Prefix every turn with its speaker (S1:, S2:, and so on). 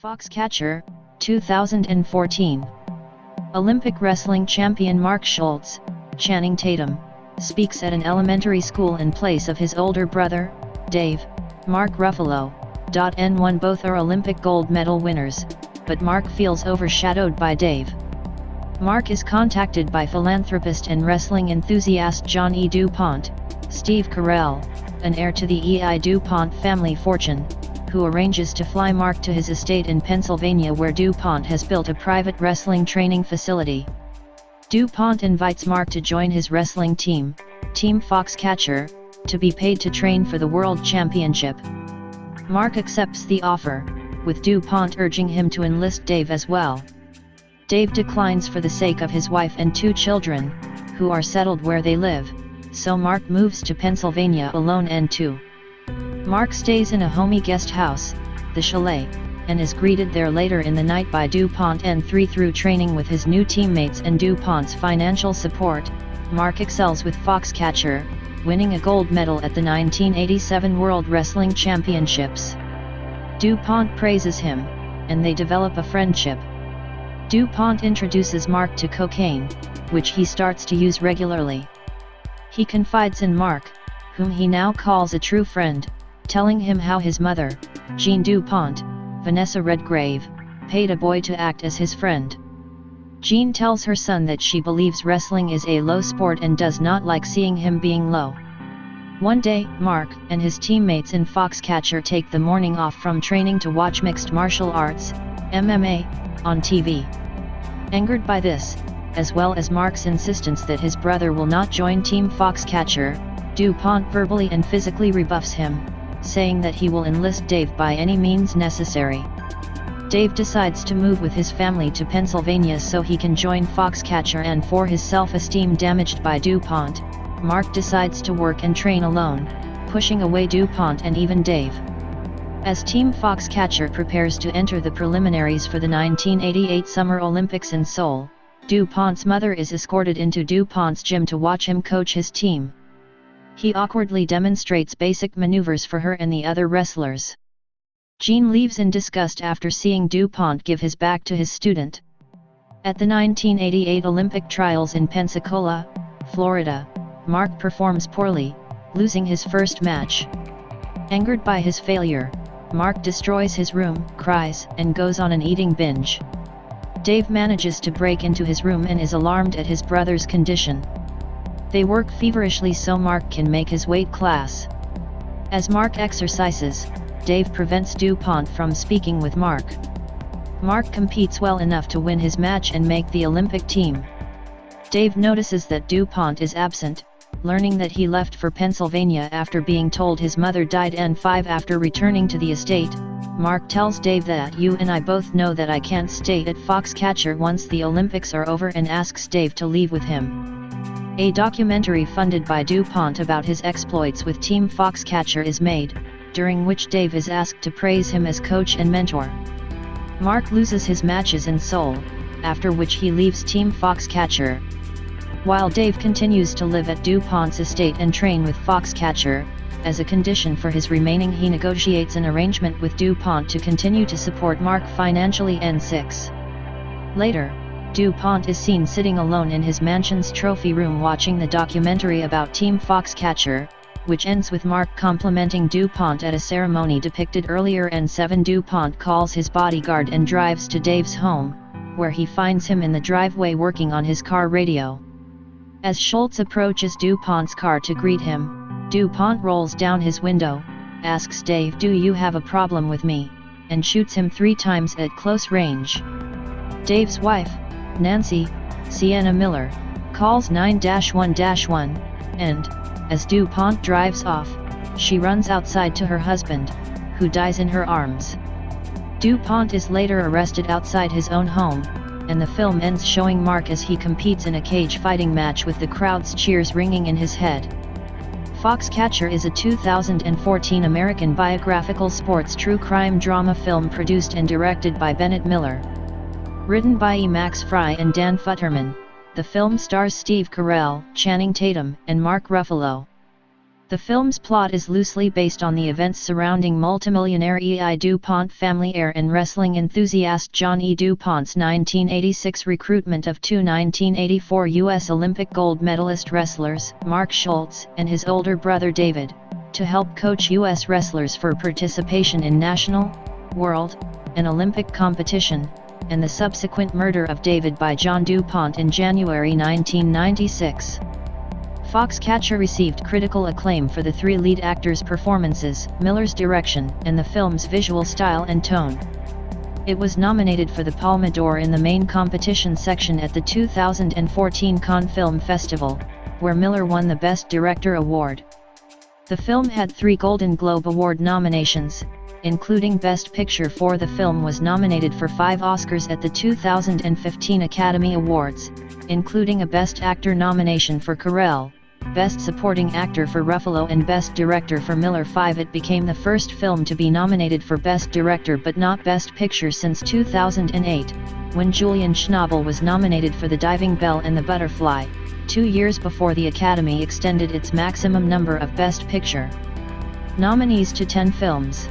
S1: Foxcatcher, 2014. Olympic wrestling champion Mark Schultz, Channing Tatum, speaks at an elementary school in place of his older brother, Dave, Mark Ruffalo. N1 Both are Olympic gold medal winners, but Mark feels overshadowed by Dave. Mark is contacted by philanthropist and wrestling enthusiast John E. Pont, Steve Carell, an heir to the E.I. Pont family fortune, who arranges to fly Mark to his estate in Pennsylvania where Pont has built a private wrestling training facility. Pont invites Mark to join his wrestling team, Team Foxcatcher, to be paid to train for the World Championship. Mark accepts the offer, with Pont urging him to enlist Dave as well. Dave declines for the sake of his wife and 2 children, who are settled where they live, so Mark moves to Pennsylvania alone. N2. Mark stays in a homey guest house, the Chalet, and is greeted there later in the night by Pont. N3 Through training with his new teammates and Pont's financial support, Mark excels with Foxcatcher, winning a gold medal at the 1987 World Wrestling Championships. Pont praises him, and they develop a friendship. Pont introduces Mark to cocaine, which he starts to use regularly. He confides in Mark, whom he now calls a true friend, telling him how his mother, Jean Pont, Vanessa Redgrave, paid a boy to act as his friend. Jean tells her son that she believes wrestling is a low sport and does not like seeing him being low. One day, Mark and his teammates in Foxcatcher take the morning off from training to watch mixed martial arts, MMA, on TV. Angered by this, as well as Mark's insistence that his brother will not join Team Foxcatcher, Pont verbally and physically rebuffs him, saying that he will enlist Dave by any means necessary. Dave decides to move with his family to Pennsylvania so he can join Foxcatcher, and for his self-esteem damaged by Pont, Mark decides to work and train alone, pushing away Pont and even Dave. As Team Foxcatcher prepares to enter the preliminaries for the 1988 Summer Olympics in Seoul, Pont's mother is escorted into Pont's gym to watch him coach his team. He awkwardly demonstrates basic maneuvers for her and the other wrestlers. Jean leaves in disgust after seeing Pont give his back to his student. At the 1988 Olympic trials in Pensacola, Florida, Mark performs poorly, losing his first match. Angered by his failure, Mark destroys his room, cries, and goes on an eating binge. Dave manages to break into his room and is alarmed at his brother's condition. They work feverishly so Mark can make his weight class. As Mark exercises, Dave prevents Pont from speaking with Mark. Mark competes well enough to win his match and make the Olympic team. Dave notices that Pont is absent, learning that he left for Pennsylvania after being told his mother died. N5 After returning to the estate, Mark tells Dave that "You and I both know that I can't stay at Foxcatcher once the Olympics are over," and asks Dave to leave with him. A documentary funded by Pont about his exploits with Team Foxcatcher is made, during which Dave is asked to praise him as coach and mentor. Mark loses his matches in Seoul, after which he leaves Team Foxcatcher. While Dave continues to live at Pont's estate and train with Foxcatcher, as a condition for his remaining he negotiates an arrangement with Pont to continue to support Mark financially. N6. Later, Pont is seen sitting alone in his mansion's trophy room watching the documentary about Team Foxcatcher, which ends with Mark complimenting Pont at a ceremony depicted earlier. N7 Pont calls his bodyguard and drives to Dave's home, where he finds him in the driveway working on his car radio. As Schultz approaches Pont's car to greet him, Pont rolls down his window, asks Dave, "Do you have a problem with me?" and shoots him 3 times at close range. Dave's wife, Nancy, Sienna Miller, calls 911, and, as Pont drives off, she runs outside to her husband, who dies in her arms. Pont is later arrested outside his own home, and the film ends showing Mark as he competes in a cage fighting match with the crowd's cheers ringing in his head. Foxcatcher is a 2014 American biographical sports true crime drama film produced and directed by Bennett Miller. Written by E. Max Fry and Dan Futterman, the film stars Steve Carell, Channing Tatum, and Mark Ruffalo. The film's plot is loosely based on the events surrounding multimillionaire E.I. DuPont family heir and wrestling enthusiast John E. DuPont's 1986 recruitment of two 1984 U.S. Olympic gold medalist wrestlers, Mark Schultz and his older brother David, to help coach U.S. wrestlers for participation in national, world, and Olympic competition, and the subsequent murder of David by John DuPont in January 1996. Foxcatcher received critical acclaim for the three lead actors' performances, Miller's direction, and the film's visual style and tone. It was nominated for the Palme d'Or in the main competition section at the 2014 Cannes Film Festival, where Miller won the Best Director award. The film had 3 Golden Globe Award nominations, including Best Picture. For the film was nominated for 5 Oscars at the 2015 Academy Awards, including a Best Actor nomination for Carell, Best Supporting Actor for Ruffalo and Best Director for Miller. 5. It became the first film to be nominated for Best Director but not Best Picture since 2008, when Julian Schnabel was nominated for The Diving Bell and The Butterfly, 2 years before the Academy extended its maximum number of Best Picture nominees to 10 films.